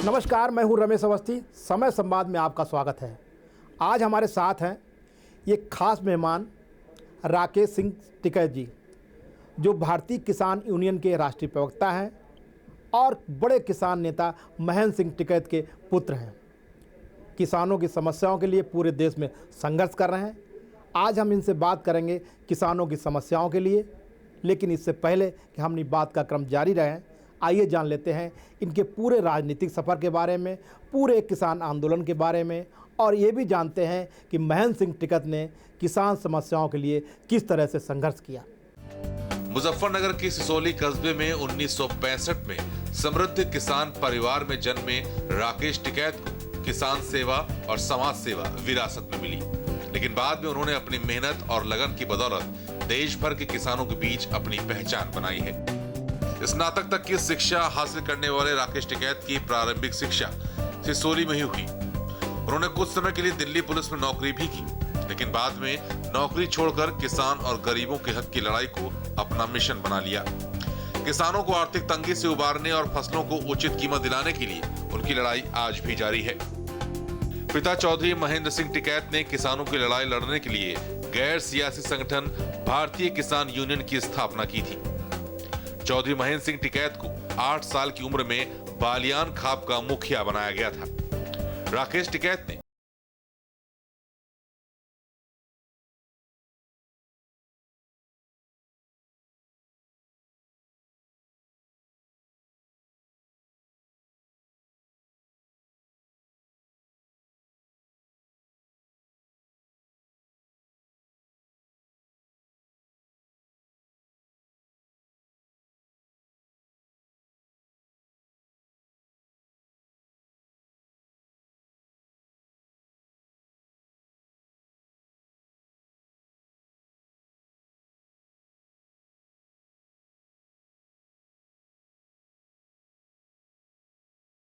नमस्कार, मैं हूं रमेश अवस्थी। समय संवाद में आपका स्वागत है। आज हमारे साथ हैं ये खास मेहमान राकेश सिंह टिकैत जी, जो भारतीय किसान यूनियन के राष्ट्रीय प्रवक्ता हैं और बड़े किसान नेता महेंद्र सिंह टिकैत के पुत्र हैं। किसानों की समस्याओं के लिए पूरे देश में संघर्ष कर रहे हैं। आज हम इनसे बात करेंगे किसानों की समस्याओं के लिए, लेकिन इससे पहले कि हम अपनी बात का क्रम जारी रहें, आइए जान लेते हैं इनके पूरे राजनीतिक सफ़र के बारे में, पूरे किसान आंदोलन के बारे में, और ये भी जानते हैं कि महेंद्र सिंह टिकैत ने किसान समस्याओं के लिए किस तरह से संघर्ष किया। मुजफ्फरनगर के सिसोली कस्बे में 1965 में समृद्ध किसान परिवार में जन्मे राकेश टिकैत को किसान सेवा और समाज सेवा विरासत में मिली, लेकिन बाद में उन्होंने अपनी मेहनत और लगन की बदौलत देश भर के किसानों के बीच अपनी पहचान बनाई है। स्नातक तक की शिक्षा हासिल करने वाले राकेश टिकैत की प्रारंभिक शिक्षा सिसोली में ही हुई। उन्होंने कुछ समय के लिए दिल्ली पुलिस में नौकरी भी की, लेकिन बाद में नौकरी छोड़कर किसान और गरीबों के हक की लड़ाई को अपना मिशन बना लिया। किसानों को आर्थिक तंगी से उबारने और फसलों को उचित कीमत दिलाने के लिए उनकी लड़ाई आज भी जारी है। पिता चौधरी महेंद्र सिंह टिकैत ने किसानों की लड़ाई लड़ने के लिए गैर सियासी संगठन भारतीय किसान यूनियन की स्थापना की थी। चौधरी महेंद्र सिंह टिकैत को 8 साल की उम्र में बालियान खाप का मुखिया बनाया गया था। राकेश टिकैत ने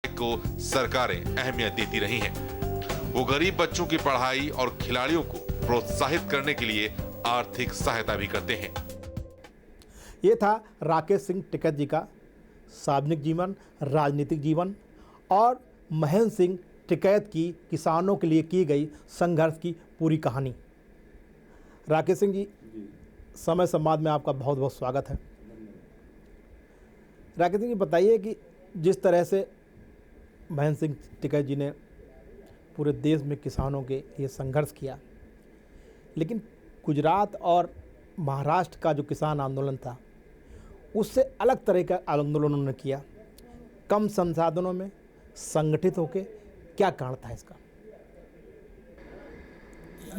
को सरकारें अहमियत देती रही हैं। वो गरीब बच्चों की पढ़ाई और खिलाड़ियों को प्रोत्साहित करने के लिए आर्थिक सहायता भी करते हैं। ये था राकेश सिंह टिकैत जी का सार्वजनिक जीवन, राजनीतिक जीवन और महेंद्र सिंह टिकैत की किसानों के लिए की गई संघर्ष की पूरी कहानी। राकेश सिंह जी, समय संवाद में आपका बहुत बहुत स्वागत है। राकेश सिंह जी, बताइए कि जिस तरह से महेंद्र सिंह टिकैत जी ने पूरे देश में किसानों के लिए संघर्ष किया, लेकिन गुजरात और महाराष्ट्र का जो किसान आंदोलन था उससे अलग तरह का आंदोलन उन्होंने किया, कम संसाधनों में संगठित होके। क्या कारण था इसका?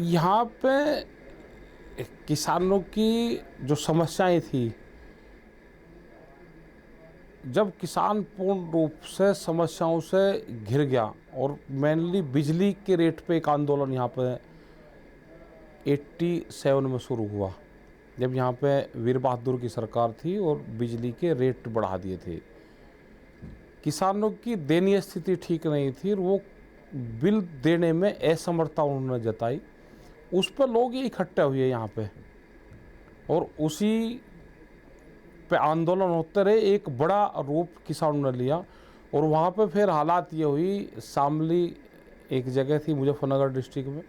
यहाँ पे किसानों की जो समस्याएं थी, जब किसान पूर्ण रूप से समस्याओं से घिर गया और मेनली बिजली के रेट पे एक आंदोलन यहाँ पे 87 में शुरू हुआ, जब यहाँ पे वीर बहादुर की सरकार थी और बिजली के रेट बढ़ा दिए थे। किसानों की दयनीय स्थिति ठीक नहीं थी और वो बिल देने में असमर्थता उन्होंने जताई। उस पर लोग इकट्ठे हुए यहाँ पे और उसी पे आंदोलन होते रहे। एक बड़ा रूप किसानों ने लिया और वहाँ पे फिर हालात ये हुई, शामली एक जगह थी मुजफ्फरनगर डिस्ट्रिक्ट में,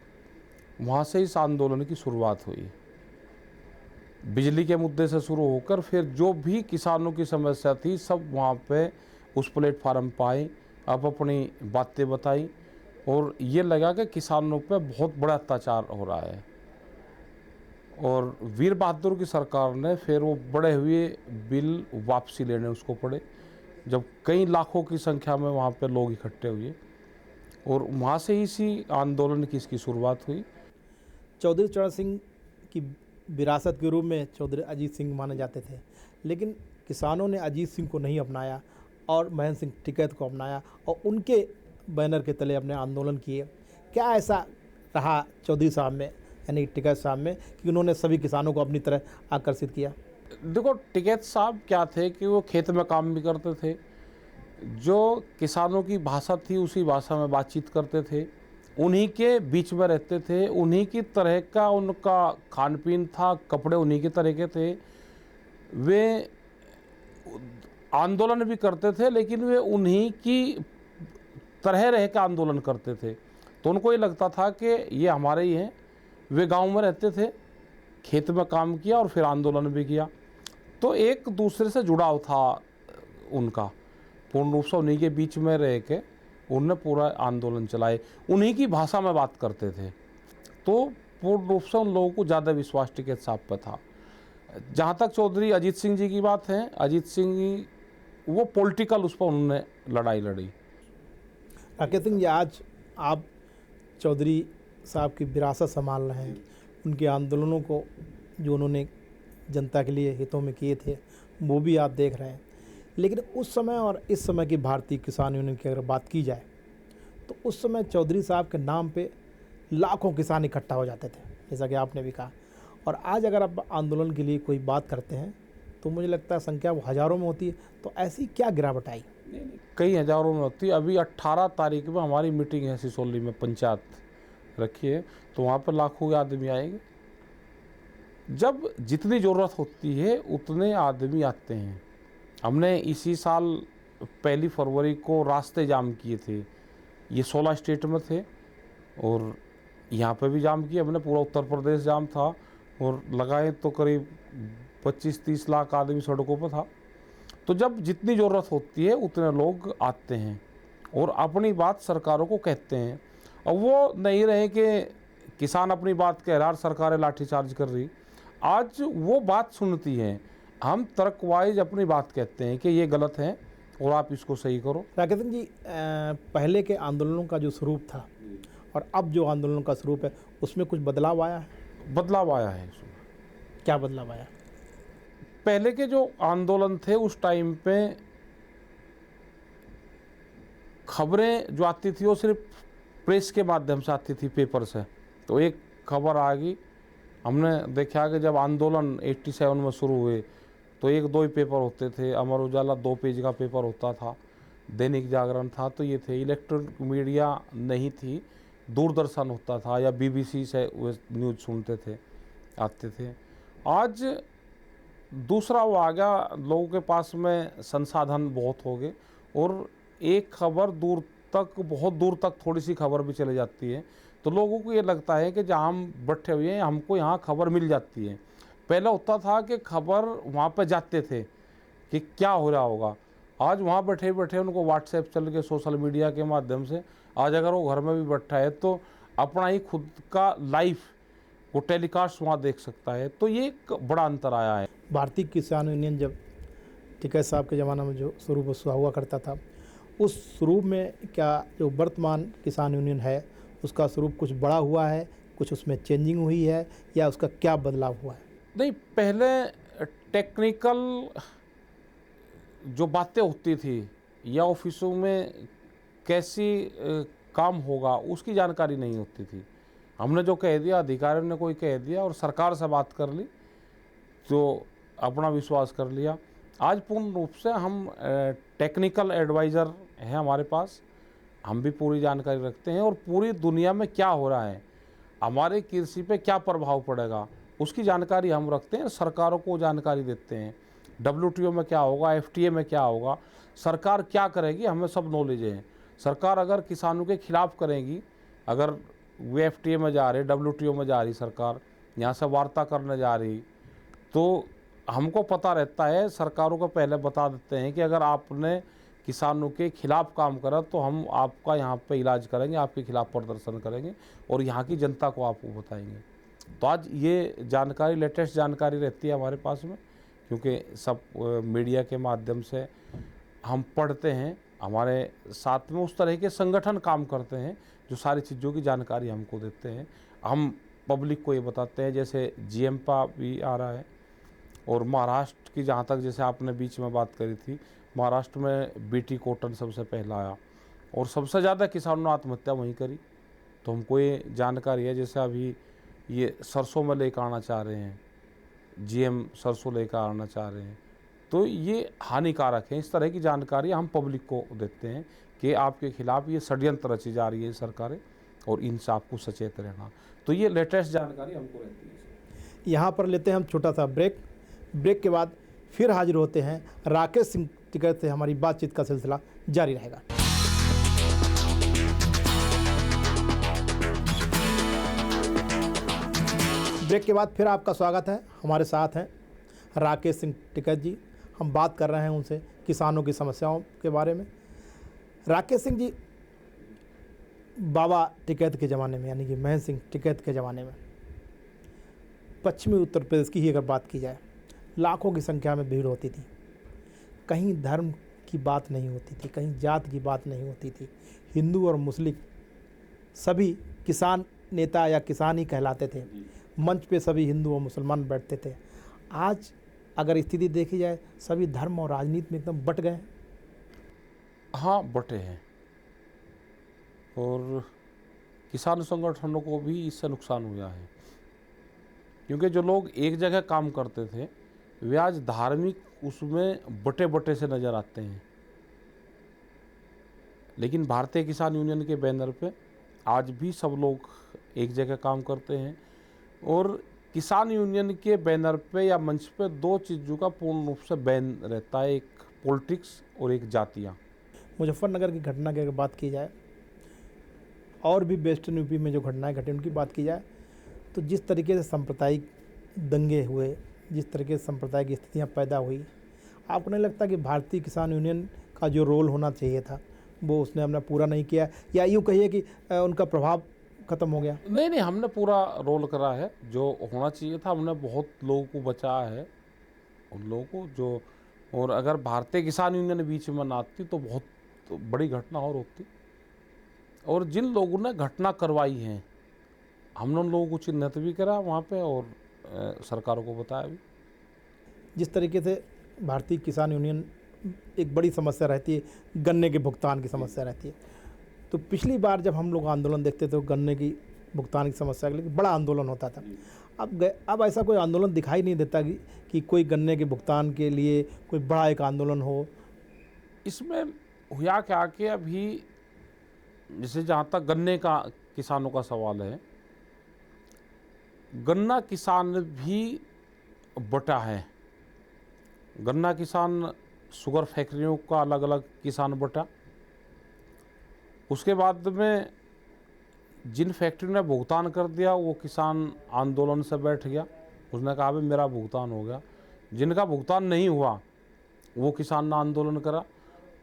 वहाँ से इस आंदोलन की शुरुआत हुई। बिजली के मुद्दे से शुरू होकर फिर जो भी किसानों की समस्या थी सब वहाँ पे उस प्लेटफार्म पर आए, अब अपनी बातें बताई और ये लगा कि किसानों पे बहुत बड़ा अत्याचार हो रहा है। और वीर बहादुर की सरकार ने फिर वो बढ़े हुए बिल वापसी लेने उसको पड़े, जब कई लाखों की संख्या में वहाँ पे लोग इकट्ठे हुए और वहाँ से इसी आंदोलन की इसकी शुरुआत हुई। चौधरी चरण सिंह की विरासत के रूप में चौधरी अजीत सिंह माने जाते थे, लेकिन किसानों ने अजीत सिंह को नहीं अपनाया और महेंद्र सिंह टिकैत को अपनाया और उनके बैनर के तले अपने आंदोलन किए। क्या ऐसा रहा चौधरी साहब में, यानी टिकैत साहब में, कि उन्होंने सभी किसानों को अपनी तरह आकर्षित किया? देखो, टिकैत साहब क्या थे कि वो खेत में काम भी करते थे, जो किसानों की भाषा थी उसी भाषा में बातचीत करते थे, उन्हीं के बीच में रहते थे, उन्हीं की तरह का उनका खान पीन था, कपड़े उन्हीं के तरह के थे। वे आंदोलन भी करते थे, लेकिन वे उन्हीं की तरह रह के आंदोलन करते थे। तो उनको ये लगता था कि ये हमारे ही हैं। वे गांव में रहते थे, खेत में काम किया और फिर आंदोलन भी किया। तो एक दूसरे से जुड़ाव था उनका, पूर्ण रूप से उन्हीं के बीच में रह के उनने पूरा आंदोलन चलाए, उन्हीं की भाषा में बात करते थे। तो पूर्ण रूप से उन लोगों को ज़्यादा विश्वास टिकैत साहब पर था। जहाँ तक चौधरी अजीत सिंह जी की बात है, अजीत सिंह जी वो पॉलिटिकल उस पर उन्होंने लड़ाई लड़ी। राकेश सिंह जी, आज आप चौधरी साहब की विरासत संभाल रहे हैं, उनके आंदोलनों को जो उन्होंने जनता के लिए हितों में किए थे वो भी आप देख रहे हैं। लेकिन उस समय और इस समय की भारतीय किसान यूनियन की अगर बात की जाए तो उस समय चौधरी साहब के नाम पे लाखों किसान इकट्ठा हो जाते थे, जैसा कि आपने भी कहा। और आज अगर आप आंदोलन के लिए कोई बात करते हैं तो मुझे लगता है संख्या वो हज़ारों में होती है। तो ऐसी क्या गिरावट आई? कई हज़ारों में होती है। अभी 18 तारीख में हमारी मीटिंग है सिसोली में, पंचायत रखी है, तो वहाँ पर लाखों आदमी आएंगे। जब जितनी ज़रूरत होती है उतने आदमी आते हैं। हमने इसी साल 1 फरवरी को रास्ते जाम किए थे, ये 16 स्टेट में थे और यहाँ पे भी जाम किए हमने। पूरा उत्तर प्रदेश जाम था और लगाए तो करीब 25-30 लाख आदमी सड़कों पर था। तो जब जितनी ज़रूरत होती है उतने लोग आते हैं और अपनी बात सरकारों को कहते हैं। और वो नहीं रहे कि किसान अपनी बात कह रहा और सरकारें लाठीचार्ज कर रही। आज वो बात सुनती हैं, हम तर्कवाइज अपनी बात कहते हैं कि ये गलत है और आप इसको सही करो। राकेश सिंह जी, पहले के आंदोलनों का जो स्वरूप था और अब जो आंदोलनों का स्वरूप है उसमें कुछ बदलाव आया है? बदलाव आया है इसमें। क्या बदलाव आया? पहले के जो आंदोलन थे उस टाइम पे खबरें जो आती थी वो सिर्फ प्रेस के माध्यम से आती थी, पेपर से। तो एक खबर आ गई, हमने देखा कि जब आंदोलन 87 में शुरू हुए तो 1-2 ही पेपर होते थे। अमर उजाला 2 पेज का पेपर होता था, दैनिक जागरण था, तो ये थे। इलेक्ट्रॉनिक मीडिया नहीं थी, दूरदर्शन होता था या BBC से वो न्यूज़ सुनते थे, आते थे। आज दूसरा वो आ गया, लोगों के पास में संसाधन बहुत हो गए और एक खबर दूर तक, बहुत दूर तक थोड़ी सी खबर भी चले जाती है। तो लोगों को ये लगता है कि जहाँ हम बैठे हुए हैं हमको यहाँ खबर मिल जाती है। पहले होता था कि खबर वहाँ पे जाते थे कि क्या हो रहा होगा। आज वहाँ बैठे बैठे उनको व्हाट्सएप चल के, सोशल मीडिया के माध्यम से, आज अगर वो घर में भी बैठा है तो अपना ही खुद का लाइव वो टेलीकास्ट वहाँ देख सकता है। तो ये एक बड़ा अंतर आया है। भारतीय किसान यूनियन जब टिकैत साहब के ज़माना में जो स्वरूप हुआ करता था, उस स्वरूप में क्या जो वर्तमान किसान यूनियन है उसका स्वरूप कुछ बड़ा हुआ है, कुछ उसमें चेंजिंग हुई है, या उसका क्या बदलाव हुआ है? नहीं, पहले टेक्निकल जो बातें होती थी या ऑफिसों में कैसी काम होगा उसकी जानकारी नहीं होती थी। हमने जो कह दिया, अधिकारियों ने कोई कह दिया और सरकार से बात कर ली तो अपना विश्वास कर लिया। आज पूर्ण रूप से हम टेक्निकल एडवाइज़र हैं हमारे पास, हम भी पूरी जानकारी रखते हैं और पूरी दुनिया में क्या हो रहा है, हमारे कृषि पे क्या प्रभाव पड़ेगा उसकी जानकारी हम रखते हैं। सरकारों को जानकारी देते हैं, WTO में क्या होगा, FTA में क्या होगा, सरकार क्या करेगी, हमें सब नॉलेज है। सरकार अगर किसानों के खिलाफ करेगी, अगर वे FTA में जा रहे, WTO में जा रही सरकार, यहाँ से वार्ता करने जा रही, तो हमको पता रहता है, सरकारों को पहले बता देते हैं कि अगर आपने किसानों के खिलाफ काम करा तो हम आपका यहाँ पे इलाज करेंगे, आपके खिलाफ प्रदर्शन करेंगे और यहाँ की जनता को आपको बताएंगे। तो आज ये जानकारी, लेटेस्ट जानकारी रहती है हमारे पास में, क्योंकि सब मीडिया के माध्यम से हम पढ़ते हैं। हमारे साथ में उस तरह के संगठन काम करते हैं जो सारी चीज़ों की जानकारी हमको देते हैं। हम पब्लिक को ये बताते हैं, जैसे GMPA भी आ रहा है और महाराष्ट्र की, जहाँ तक जैसे आपने बीच में बात करी थी, महाराष्ट्र में BT कॉटन सबसे पहला आया और सबसे ज़्यादा किसानों ने आत्महत्या वहीं करी। तो हमको ये जानकारी है, जैसे अभी ये सरसों में लेकर आना चाह रहे हैं, GM सरसों लेकर आना चाह रहे हैं, तो ये हानिकारक है। इस तरह की जानकारी हम पब्लिक को देते हैं कि आपके खिलाफ ये षड्यंत्र रची जा रही है सरकारें और इनसे आपको सचेत रहना। तो ये लेटेस्ट जानकारी हमको रहती है। यहाँ पर लेते हैं हम छोटा सा ब्रेक। ब्रेक के बाद फिर हाजिर होते हैं। राकेश सिंह टिकैत से हमारी बातचीत का सिलसिला जारी रहेगा। ब्रेक के बाद फिर आपका स्वागत है। हमारे साथ हैं राकेश सिंह टिकैत जी। हम बात कर रहे हैं उनसे किसानों की समस्याओं के बारे में। राकेश सिंह जी, बाबा टिकैत के ज़माने में यानी कि महेंद्र सिंह टिकैत के ज़माने में पश्चिमी उत्तर प्रदेश की ही अगर बात की जाए, लाखों की संख्या में भीड़ होती थी। कहीं धर्म की बात नहीं होती थी, कहीं जात की बात नहीं होती थी। हिंदू और मुस्लिम सभी किसान नेता या किसान ही कहलाते थे। मंच पे सभी हिंदू और मुसलमान बैठते थे। आज अगर स्थिति देखी जाए, सभी धर्म और राजनीति में एकदम बट गए हैं। हाँ, बटे हैं और किसान संगठनों को भी इससे नुकसान हुआ है, क्योंकि जो लोग एक जगह काम करते थे वे आज धार्मिक उसमें बटे बटे से नज़र आते हैं। लेकिन भारतीय किसान यूनियन के बैनर पे आज भी सब लोग एक जगह काम करते हैं और किसान यूनियन के बैनर पे या मंच पे दो चीज़ों का पूर्ण रूप से बैन रहता है, एक पॉलिटिक्स और एक जातियाँ। मुजफ्फरनगर की घटना की अगर बात की जाए और भी वेस्टर्न यूपी में जो घटनाएं घटी उनकी बात की जाए, तो जिस तरीके से सांप्रदायिक दंगे हुए, जिस तरीके से सांप्रदायिक स्थितियां पैदा हुई, आपको नहीं लगता कि भारतीय किसान यूनियन का जो रोल होना चाहिए था वो उसने हमने पूरा नहीं किया, या यूँ कहिए कि उनका प्रभाव ख़त्म हो गया? नहीं, हमने पूरा रोल करा है जो होना चाहिए था। हमने बहुत लोगों को बचाया है, उन लोगों को जो, और अगर भारतीय किसान यूनियन बीच में ना आती तो बहुत बड़ी घटना और होती। और जिन लोगों ने घटना करवाई है हमने उन लोगों को चिन्हित भी करा वहाँ पे और सरकारों को बताया भी। जिस तरीके से भारतीय किसान यूनियन एक बड़ी समस्या रहती है, गन्ने के भुगतान की समस्या रहती है, तो पिछली बार जब हम लोग आंदोलन देखते थे गन्ने की भुगतान की समस्या के लिए बड़ा आंदोलन होता था। अब ऐसा कोई आंदोलन दिखाई नहीं देता कि कोई गन्ने के भुगतान के लिए कोई बड़ा एक आंदोलन हो। इसमें हुआ क्या कि अभी जैसे जहाँ तक गन्ने का किसानों का सवाल है, गन्ना किसान भी बटा है। गन्ना किसान, शुगर फैक्ट्रियों का अलग अलग किसान बटा। उसके बाद में जिन फैक्ट्री ने भुगतान कर दिया वो किसान आंदोलन से बैठ गया, उसने कहा भाई मेरा भुगतान हो गया। जिनका भुगतान नहीं हुआ वो किसान ने आंदोलन करा।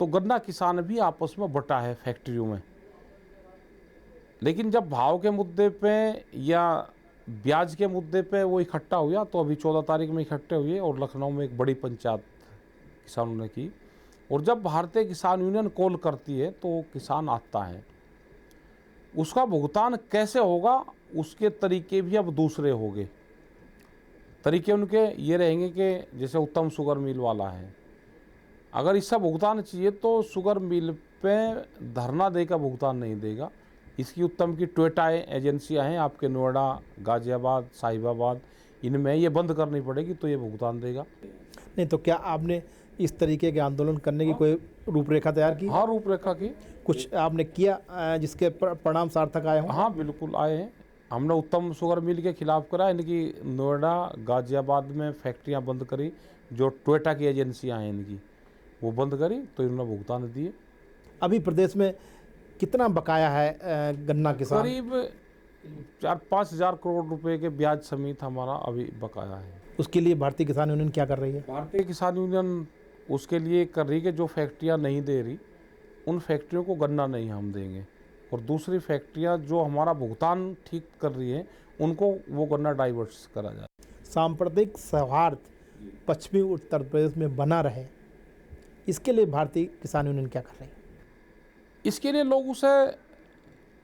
तो गन्ना किसान भी आपस में बटा है फैक्ट्रियों में। लेकिन जब भाव के मुद्दे पे या ब्याज के मुद्दे पे वो इकट्ठा हुआ, तो अभी 14 तारीख में इकट्ठे हुए और लखनऊ में एक बड़ी पंचायत किसानों ने की। और जब भारतीय किसान यूनियन कॉल करती है तो किसान आता है। उसका भुगतान कैसे होगा उसके तरीके भी अब दूसरे हो गए। तरीके उनके ये रहेंगे कि जैसे उत्तम शुगर मिल वाला है, अगर इसका भुगतान चाहिए तो शुगर मिल पे धरना देकर भुगतान नहीं देगा। इसकी उत्तम की ट्वेटा एजेंसियां हैं आपके नोएडा, गाजियाबाद, साहिबाबाद, इनमें ये बंद करनी पड़ेगी तो ये भुगतान देगा। नहीं तो क्या आपने इस तरीके के आंदोलन करने की कोई रूपरेखा तैयार की? हाँ, रूपरेखा की। कुछ आपने किया जिसके परिणाम सार्थक आए हों? हाँ, बिल्कुल आए हैं। हमने उत्तम शुगर मिल के खिलाफ करा, इनकी नोएडा, गाजियाबाद में फैक्ट्रियां बंद करी। जो ट्वेटा की एजेंसियां हैं इनकी, वो बंद करी तो इन्होंने भुगतान दिए। अभी प्रदेश में कितना बकाया है गन्ना किसान? करीब 4-5 हज़ार करोड़ रुपए के ब्याज समेत हमारा अभी बकाया है। उसके लिए भारतीय किसान यूनियन क्या कर रही है? भारतीय किसान यूनियन उसके लिए कर रही है कि जो फैक्ट्रियां नहीं दे रही उन फैक्ट्रियों को गन्ना नहीं हम देंगे, और दूसरी फैक्ट्रियां जो हमारा भुगतान ठीक कर रही है उनको वो गन्ना डाइवर्स करा जाए। सांप्रदायिक सौहार्द पश्चिमी उत्तर प्रदेश में बना रहे, इसके लिए भारतीय किसान यूनियन क्या कर रही है? इसके लिए लोग उसे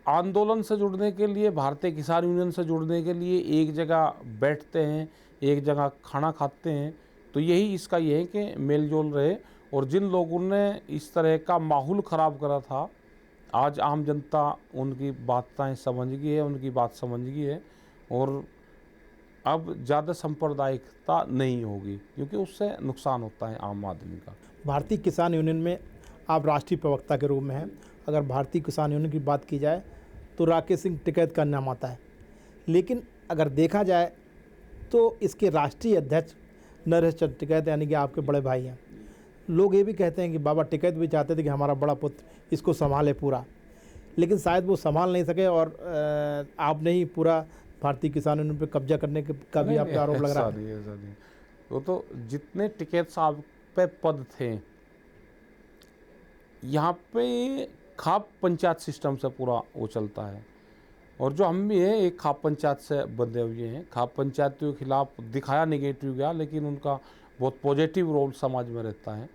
आंदोलन से जुड़ने के लिए, भारतीय किसान यूनियन से जुड़ने के लिए एक जगह बैठते हैं, एक जगह खाना खाते हैं। तो यही इसका ये है कि मेल जोल रहे। और जिन लोगों ने इस तरह का माहौल ख़राब करा था, आज आम जनता उनकी बातें समझ गई है, उनकी बात समझ गई है और अब ज़्यादा सांप्रदायिकता नहीं होगी, क्योंकि उससे नुकसान होता है आम आदमी का। भारतीय किसान यूनियन में आप राष्ट्रीय प्रवक्ता के रूप में हैं। अगर भारतीय किसान यूनियन की बात की जाए तो राकेश सिंह टिकैत का नाम आता है, लेकिन अगर देखा जाए तो इसके राष्ट्रीय अध्यक्ष नरेश चंद्र टिकैत यानी कि आपके बड़े भाई हैं। लोग ये भी कहते हैं कि बाबा टिकैत भी चाहते थे कि हमारा बड़ा पुत्र इसको संभाले पूरा, लेकिन शायद वो संभाल नहीं सके और आपने ही पूरा भारतीय किसान यूनियन पे कब्जा करने का भी आप पे आरोप लग रहा है? ऐसा नहीं। वो तो जितने टिकैत साहब पे पद थे, यहाँ पे खाप पंचायत सिस्टम से पूरा वो चलता है, और जो हम भी हैं एक खाप पंचायत से बंधे हुए हैं। खाप पंचायतियों के खिलाफ दिखाया नेगेटिव गया, लेकिन उनका बहुत पॉजिटिव रोल समाज में रहता है।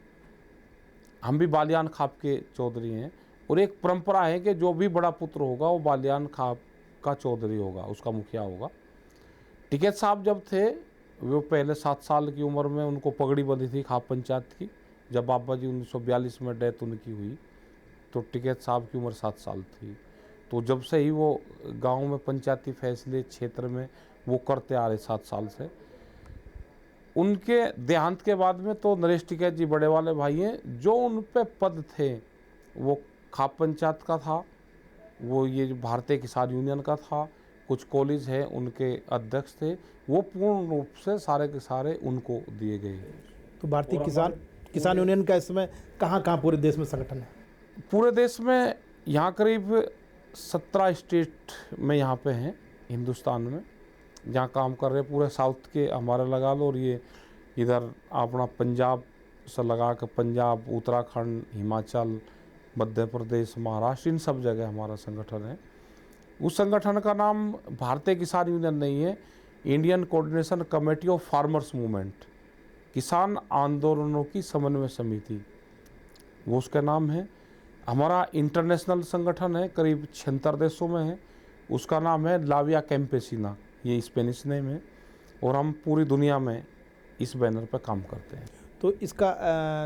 हम भी बालियान खाप के चौधरी हैं, और एक परंपरा है कि जो भी बड़ा पुत्र होगा वो बालियान खाप का चौधरी होगा, उसका मुखिया होगा। टिकैत साहब जब थे वो पहले 7 साल की उम्र में उनको पगड़ी बंधी थी खाप पंचायत की। जब बाबा जी 1942 में डेथ उनकी हुई तो टिकैत साहब की उम्र 7 साल थी। तो जब से ही वो गांव में पंचायती फैसले क्षेत्र में वो करते आ रहे 7 साल से। उनके देहांत के बाद में तो नरेश टिकैत जी बड़े वाले भाई हैं, जो उन पे पद थे वो खाप पंचायत का था, वो ये जो भारतीय किसान यूनियन का था, कुछ कॉलेज है उनके अध्यक्ष थे, वो पूर्ण रूप से सारे के सारे उनको दिए गए। तो भारतीय किसान यूनियन का इस समय कहाँ पूरे देश में संगठन है? पूरे देश में यहाँ करीब 17 स्टेट में यहाँ पे हैं हिंदुस्तान में, जहाँ काम कर रहे हैं। पूरे साउथ के हमारे लगा लो, और ये इधर अपना पंजाब से लगा के पंजाब, उत्तराखंड, हिमाचल, मध्य प्रदेश, महाराष्ट्र, इन सब जगह हमारा संगठन है। उस संगठन का नाम भारतीय किसान यूनियन नहीं है, Indian coordination committee of farmers movement, किसान आंदोलनों की समन्वय समिति, वो उसका नाम है। हमारा इंटरनेशनल संगठन है, करीब 76 देशों में है, उसका नाम है लाविया कैंपेसिना, ये स्पेनिश नेम है, और हम पूरी दुनिया में इस बैनर पर काम करते हैं। तो इसका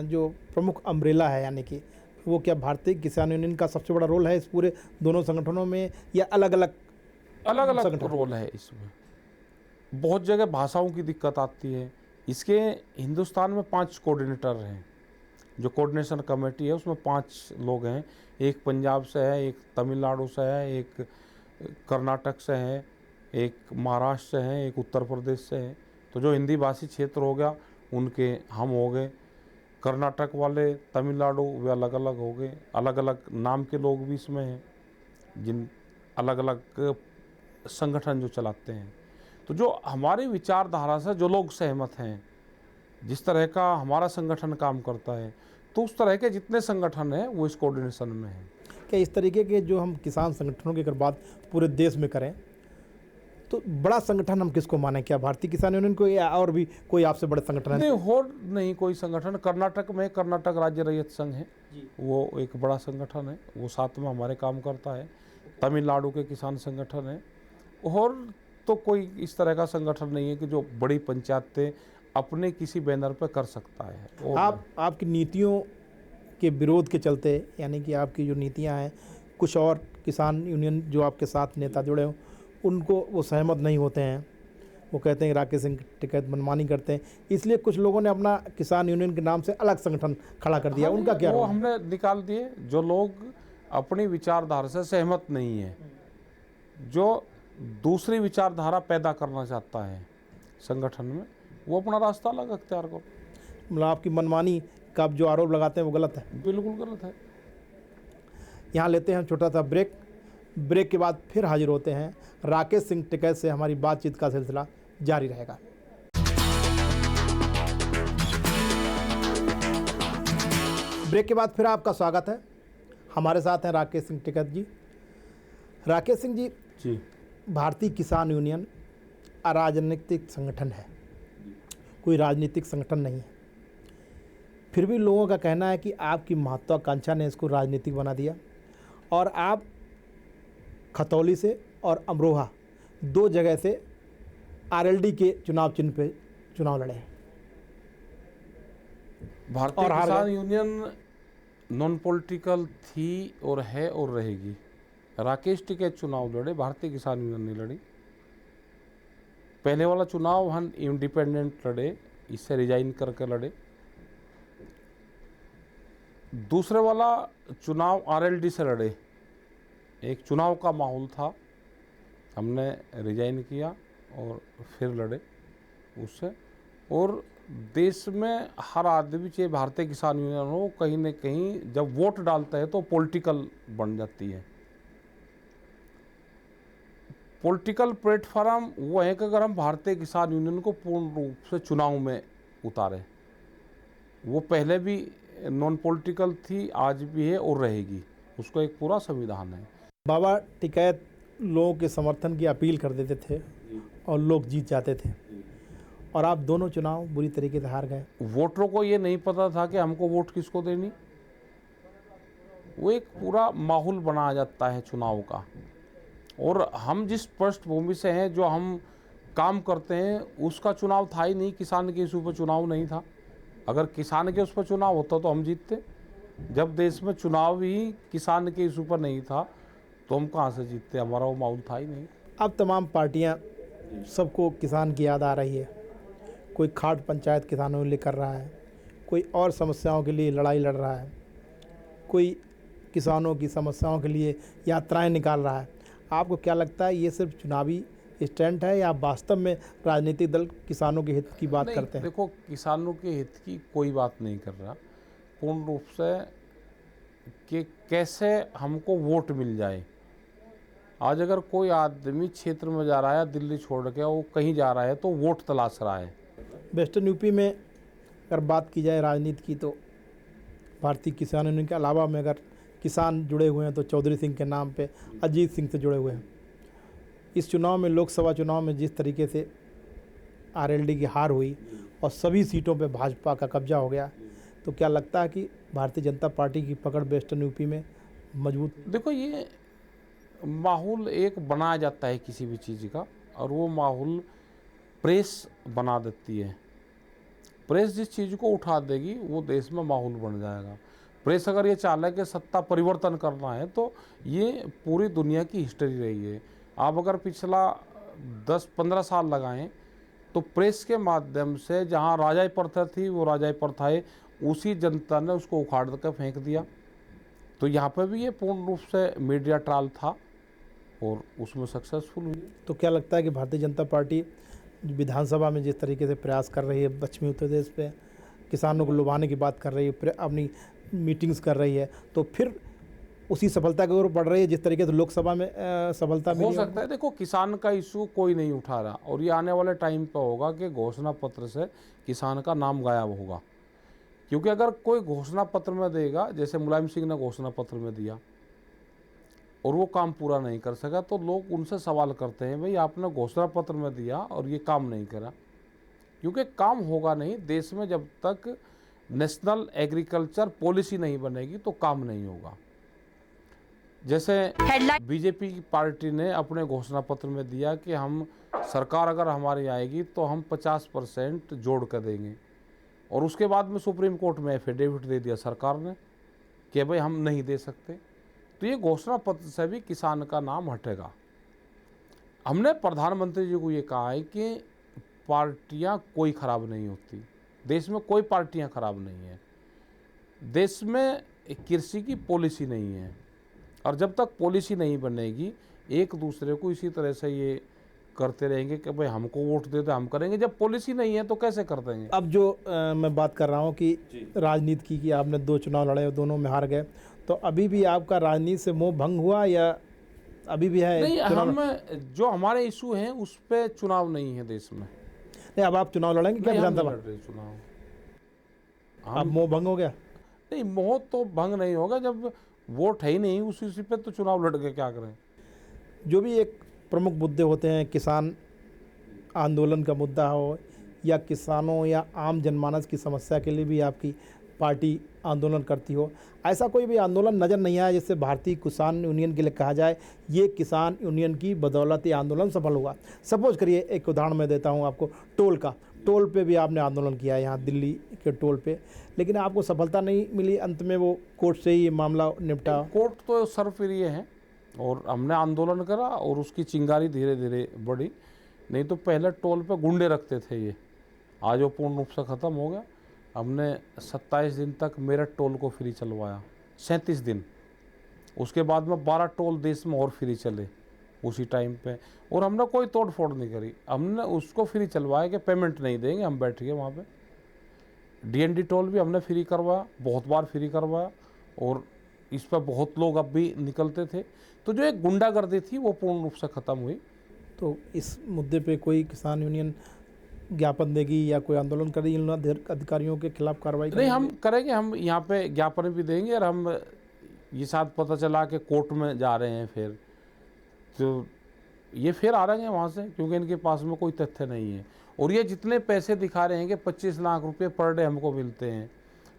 जो प्रमुख अम्ब्रेला है, यानी कि वो क्या भारतीय किसान यूनियन का सबसे बड़ा रोल है इस पूरे दोनों संगठनों में, या अलग अलग रोल है इसमें? बहुत जगह भाषाओं की दिक्कत आती है। इसके हिंदुस्तान में 5 कोऑर्डिनेटर हैं। जो कोऑर्डिनेशन कमेटी है उसमें 5 लोग हैं, एक पंजाब से है, एक तमिलनाडु से है, एक कर्नाटक से है, एक महाराष्ट्र से है, एक उत्तर प्रदेश से है। तो जो हिंदी भाषी क्षेत्र हो गया उनके हम हो गए, कर्नाटक वाले, तमिलनाडु, वे अलग अलग हो गए। अलग अलग नाम के लोग भी इसमें हैं, जिन अलग अलग संगठन जो चलाते हैं। तो जो हमारी विचारधारा से जो लोग सहमत हैं, जिस तरह का हमारा संगठन काम करता है, तो उस तरह के जितने संगठन हैं वो इस कोऑर्डिनेशन में हैं। क्या इस तरीके के जो हम किसान संगठनों की अगर बात पूरे देश में करें तो बड़ा संगठन हम किसको माने? क्या भारतीय किसान यूनियन को, या और भी कोई आपसे बड़े संगठन है? नहीं कोई संगठन। कर्नाटक में कर्नाटक राज्य रैयत संघ है, वो एक बड़ा संगठन है, वो साथ में हमारे काम करता है। तमिलनाडु के किसान संगठन है, और तो कोई इस तरह का संगठन नहीं है कि जो बड़ी पंचायतें अपने किसी बैनर पर कर सकता है। आपकी नीतियों के विरोध के चलते, यानी कि आपकी जो नीतियां हैं, कुछ और किसान यूनियन जो आपके साथ नेता जुड़े हों उनको वो सहमत नहीं होते हैं, वो कहते हैं राकेश सिंह टिकैत मनमानी करते हैं, इसलिए कुछ लोगों ने अपना किसान यूनियन के नाम से अलग संगठन खड़ा कर दिया। उनका क्या? वो हमने निकाल दिए। जो लोग अपनी विचारधारा से सहमत नहीं है, जो दूसरी विचारधारा पैदा करना चाहता है संगठन में, वो अपना रास्ता अलग अख्तियार करो। मतलब आपकी मनमानी का जो आरोप लगाते हैं वो गलत है? बिल्कुल गलत है। यहाँ लेते हैं छोटा सा ब्रेक के बाद फिर हाजिर होते हैं। राकेश सिंह टिकैत से हमारी बातचीत का सिलसिला जारी रहेगा। ब्रेक के बाद फिर आपका स्वागत है। हमारे साथ हैं राकेश सिंह टिकैत जी। राकेश सिंह जी, भारतीय किसान यूनियन अराजनीतिक संगठन है, कोई राजनीतिक संगठन नहीं है, फिर भी लोगों का कहना है कि आपकी महत्वाकांक्षा ने इसको राजनीतिक बना दिया, और आप खतौली से और अमरोहा 2 जगह से आरएलडी के चुनाव चिन्ह पे चुनाव लड़े हैं। भारतीय किसान यूनियन नॉन पॉलिटिकल थी और है और रहेगी। राकेश टिकैत चुनाव लड़े, भारतीय किसान यूनियन नहीं लड़ी। पहले वाला चुनाव हम इंडिपेंडेंट लड़े, इससे रिजाइन करके लड़े। दूसरे वाला चुनाव आरएलडी से लड़े। एक चुनाव का माहौल था, हमने रिजाइन किया और फिर लड़े उससे। और देश में हर आदमी, चाहे भारतीय किसान यूनियन हो, कहीं न कहीं जब वोट डालता है तो पॉलिटिकल बन जाती है। पॉलिटिकल प्लेटफॉर्म वो है कि अगर हम भारतीय किसान यूनियन को पूर्ण रूप से चुनाव में उतारें, वो पहले भी नॉन पॉलिटिकल थी, आज भी है और रहेगी, उसका एक पूरा संविधान है। बाबा टिकैत लोगों के समर्थन की अपील कर देते थे और लोग जीत जाते थे, और आप दोनों चुनाव बुरी तरीके से हार गए। वोटरों को ये नहीं पता था कि हमको वोट किसको देनी। वो एक पूरा माहौल बनाया जाता है चुनाव का, और हम जिस पृष्ठभूमि से हैं, जो हम काम करते हैं, उसका चुनाव था ही नहीं। किसान के इशू पर चुनाव नहीं था। अगर किसान के उस पर चुनाव होता तो हम जीतते। जब देश में चुनाव ही किसान के इशू पर नहीं था तो हम कहाँ से जीतते, हमारा वो माहौल था ही नहीं। अब तमाम पार्टियां, सबको किसान की याद आ रही है। कोई खाट पंचायत किसानों के लिए कर रहा है, कोई और समस्याओं के लिए लड़ाई लड़ रहा है, कोई किसानों की समस्याओं के लिए यात्राएं निकाल रहा है। आपको क्या लगता है, ये सिर्फ चुनावी स्टैंड है या वास्तव में राजनीतिक दल किसानों के हित की बात करते हैं? देखो, किसानों के हित की कोई बात नहीं कर रहा पूर्ण रूप से, कि कैसे हमको वोट मिल जाए। आज अगर कोई आदमी क्षेत्र में जा रहा है, दिल्ली छोड़ के वो कहीं जा रहा है, तो वोट तलाश रहा है। वेस्टर्न यूपी में अगर बात की जाए राजनीति की, तो भारतीय किसान यूनियन के अलावा में अगर किसान जुड़े हुए हैं तो चौधरी सिंह के नाम पे अजीत सिंह से जुड़े हुए हैं। इस चुनाव में, लोकसभा चुनाव में जिस तरीके से आरएलडी की हार हुई और सभी सीटों पे भाजपा का कब्जा हो गया, तो क्या लगता है कि भारतीय जनता पार्टी की पकड़ वेस्टर्न यूपी में मजबूत? देखो, ये माहौल एक बनाया जाता है किसी भी चीज़ का, और वो माहौल प्रेस बना देती है। प्रेस जिस चीज़ को उठा देगी वो देश में माहौल बन जाएगा। प्रेस अगर ये चाहे कि सत्ता परिवर्तन करना है, तो ये पूरी दुनिया की हिस्ट्री रही है। आप अगर पिछला 10-15 साल लगाएं तो प्रेस के माध्यम से जहां राजाई प्रथा थी, वो राजाई प्रथाएं उसी जनता ने उसको उखाड़ कर फेंक दिया। तो यहाँ पे भी ये पूर्ण रूप से मीडिया ट्रायल था और उसमें सक्सेसफुल हुई। तो क्या लगता है कि भारतीय जनता पार्टी विधानसभा में जिस तरीके से प्रयास कर रही है, पश्चिमी उत्तर प्रदेश पे किसानों को लुभाने की बात कर रही है, अपनी मीटिंग्स कर रही है, तो फिर उसी सफलता की ओर बढ़ रही है जिस तरीके से लोकसभा में सफलता मिली? हो सकता है। देखो, किसान का इशू कोई नहीं उठा रहा, और ये आने वाले टाइम पे होगा कि घोषणा पत्र से किसान का नाम गायब होगा। क्योंकि अगर कोई घोषणा पत्र में देगा, जैसे मुलायम सिंह ने घोषणा पत्र में दिया और वो काम पूरा नहीं कर सका, तो लोग उनसे सवाल करते हैं, भाई आपने घोषणा पत्र में दिया और ये काम नहीं करा। क्योंकि काम होगा नहीं देश में, जब तक नेशनल एग्रीकल्चर पॉलिसी नहीं बनेगी तो काम नहीं होगा। जैसे बीजेपी की पार्टी ने अपने घोषणा पत्र में दिया कि हम, सरकार अगर हमारी आएगी तो हम 50% जोड़ कर देंगे, और उसके बाद में सुप्रीम कोर्ट में एफिडेविट दे दिया सरकार ने कि भाई हम नहीं दे सकते। तो ये घोषणा पत्र से भी किसान का नाम हटेगा। हमने प्रधानमंत्री जी को ये कहा है कि पार्टियां कोई खराब नहीं होती, देश में कोई पार्टियां खराब नहीं है। देश में कृषि की पॉलिसी नहीं है, और जब तक पॉलिसी नहीं बनेगी, एक दूसरे को इसी तरह से ये करते रहेंगे कि भाई हमको वोट दे दो, हम करेंगे। जब पॉलिसी नहीं है तो कैसे कर देंगे? अब जो मैं बात कर रहा हूँ कि राजनीति की, कि आपने 2 चुनाव लड़े और दोनों में हार गए, तो अभी भी आपका राजनीति से मोह भंग हुआ या अभी भी है? नहीं, हम जो हमारे इशू हैं उस पर चुनाव नहीं है देश में। नहीं, अब आप चुनाव लड़ेंगे क्या विधानसभा? चुनाव अब मोह भंग हो गया? नहीं, मोह तो भंग नहीं होगा, जब वोट है ही नहीं उसी पे तो चुनाव लड़ के क्या करें? जो भी एक प्रमुख मुद्दे होते हैं, किसान आंदोलन का मुद्दा हो या किसानों या आम जनमानस की समस्या के लिए भी आपकी पार्टी आंदोलन करती हो, ऐसा कोई भी आंदोलन नज़र नहीं आया जिससे भारतीय किसान यूनियन के लिए कहा जाए ये किसान यूनियन की बदौलत ये आंदोलन सफल हुआ? सपोज करिए, एक उदाहरण मैं देता हूँ आपको, टोल का। टोल पे भी आपने आंदोलन किया है यहाँ दिल्ली के टोल पे, लेकिन आपको सफलता नहीं मिली, अंत में वो कोर्ट से ही मामला निपटा। कोर्ट तो सरफिरिये हैं, और हमने आंदोलन करा और उसकी चिंगारी धीरे धीरे बढ़ी। नहीं तो पहले टोल पे गुंडे रखते थे ये, आज वो पूर्ण रूप से ख़त्म हो गया। हमने 27 दिन तक मेरठ टोल को फ्री चलवाया, 37 दिन। उसके बाद में 12 टोल देश में और फ्री चले उसी टाइम पे, और हमने कोई तोड़ फोड़ नहीं करी। हमने उसको फ्री चलवाया कि पेमेंट नहीं देंगे, हम बैठ गए वहाँ पे। डीएनडी टोल भी हमने फ्री करवाया, बहुत बार फ्री करवाया, और इस पर बहुत लोग अब भी निकलते थे। तो जो एक गुंडागर्दी थी वो पूर्ण रूप से ख़त्म हुई। तो इस मुद्दे पे कोई किसान यूनियन ज्ञापन देगी या कोई आंदोलन करेगी इन अधिकारियों के खिलाफ कार्रवाई नहीं, हम करेंगे, हम यहाँ पे ज्ञापन भी देंगे। और हम ये साथ पता चला कि कोर्ट में जा रहे हैं फिर, तो ये फिर आ रहे हैं वहाँ से, क्योंकि इनके पास में कोई तथ्य नहीं है। और ये जितने पैसे दिखा रहे हैं कि 25 लाख रुपए पर डे हमको मिलते हैं,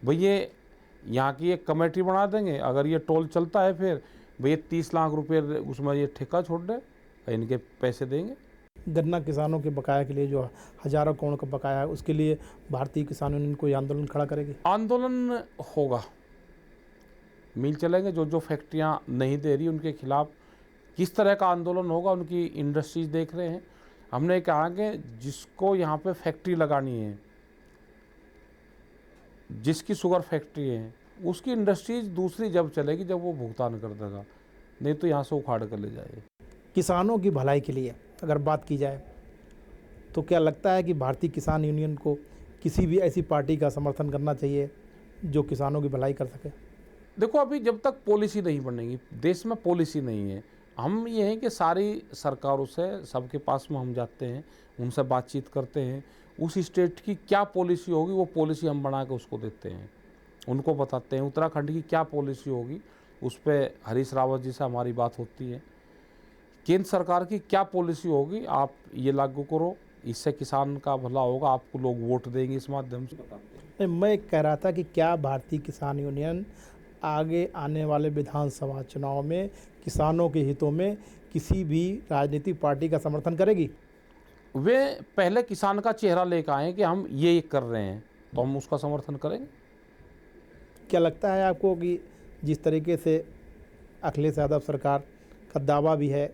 भाई ये यहाँ की एक कमेटी बना देंगे, अगर ये टोल चलता है फिर भैया 30 लाख रुपए उसमें ये ठेका छोड़ दे, इनके पैसे देंगे। गन्ना किसानों के बकाया के लिए जो हजारों करोड़ का बकाया है, उसके लिए भारतीय किसान यूनियन कोई आंदोलन खड़ा करेगी? आंदोलन होगा, मिल चलेंगे। जो जो फैक्ट्रियाँ नहीं दे रही उनके खिलाफ किस तरह का आंदोलन होगा, उनकी इंडस्ट्रीज देख रहे हैं। हमने कहा कि जिसको यहाँ पे फैक्ट्री लगानी है, जिसकी शुगर फैक्ट्री है, उसकी इंडस्ट्रीज दूसरी जब चलेगी जब वो भुगतान कर देगा, नहीं तो यहाँ से उखाड़ कर ले जाए। किसानों की भलाई के लिए अगर बात की जाए तो क्या लगता है कि भारतीय किसान यूनियन को किसी भी ऐसी पार्टी का समर्थन करना चाहिए जो किसानों की भलाई कर सके? देखो, अभी जब तक पॉलिसी नहीं बनेगी, देश में पॉलिसी नहीं है, हम ये हैं कि सारी सरकारों से, सबके पास में हम जाते हैं, उनसे बातचीत करते हैं, उस स्टेट की क्या पॉलिसी होगी वो पॉलिसी हम बना के उसको देते हैं, उनको बताते हैं। उत्तराखंड की क्या पॉलिसी होगी उस पर हरीश रावत जी से हमारी बात होती है। केंद्र सरकार की क्या पॉलिसी होगी, आप ये लागू करो, इससे किसान का भला होगा, आपको लोग वोट देंगे, इस माध्यम से बताते हैं। मैं कह रहा था कि क्या भारतीय किसान यूनियन आगे आने वाले विधानसभा चुनाव में किसानों के हितों में किसी भी राजनीतिक पार्टी का समर्थन करेगी? वे पहले किसान का चेहरा लेकर आए कि हम ये कर रहे हैं, तो हम उसका समर्थन करेंगे। क्या लगता है आपको कि जिस तरीके से अखिलेश यादव सरकार का दावा भी है,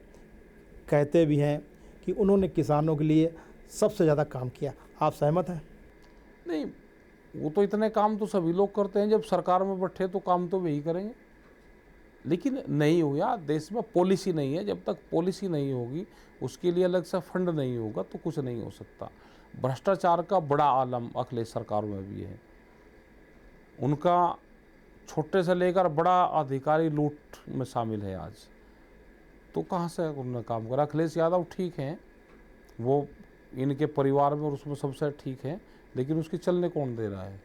कहते भी हैं कि उन्होंने किसानों के लिए सबसे ज़्यादा काम किया, आप सहमत हैं? नहीं, वो तो इतने काम तो सभी लोग करते हैं, जब सरकार में बैठे तो काम तो वही करेंगे, लेकिन नहीं हो यार, देश में पॉलिसी नहीं है। जब तक पॉलिसी नहीं होगी, उसके लिए अलग से फंड नहीं होगा, तो कुछ नहीं हो सकता। भ्रष्टाचार का बड़ा आलम अखिलेश सरकार में भी है, उनका छोटे से लेकर बड़ा अधिकारी लूट में शामिल है आज, तो कहाँ से उन्होंने काम करा? अखिलेश यादव ठीक हैं, वो इनके परिवार में और उसमें सबसे ठीक है, लेकिन उसकी चलने कौन दे रहा है?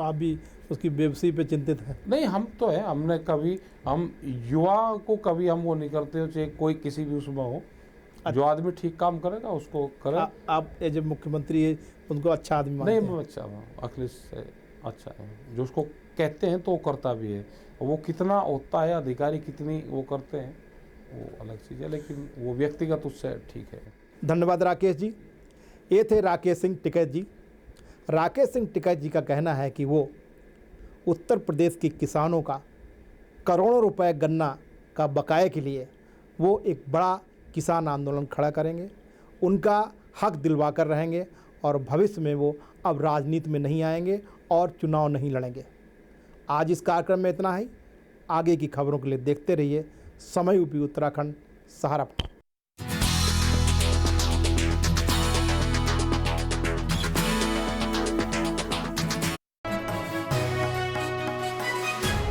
आप भी उसकी बेबसी पे चिंतित हैं? नहीं, हम तो है, हमने कभी, हम युवा को कभी हम वो नहीं करते हो, चाहे कोई किसी भी उसमें हो, जो आदमी ठीक काम करेगा उसको करे। आप एज मुख्यमंत्री है, उनको अच्छा आदमी मानते हैं? नहीं, मैं अच्छा हूँ, अखिलेश से अच्छा है, जो उसको कहते हैं तो वो करता भी है। वो कितना होता है, अधिकारी कितनी वो करते हैं, वो अलग चीज़ है, लेकिन वो व्यक्तिगत उससे ठीक है। धन्यवाद राकेश जी। ये थे राकेश सिंह टिकैत जी। राकेश सिंह टिकैत जी का कहना है कि वो उत्तर प्रदेश के किसानों का करोड़ों रुपए गन्ना का बकाये के लिए वो एक बड़ा किसान आंदोलन खड़ा करेंगे, उनका हक दिलवा कर रहेंगे और भविष्य में वो अब राजनीति में नहीं आएंगे और चुनाव नहीं लड़ेंगे। आज इस कार्यक्रम में इतना ही। आगे की खबरों के लिए देखते रहिए समय यूपी उत्तराखंड सहारा।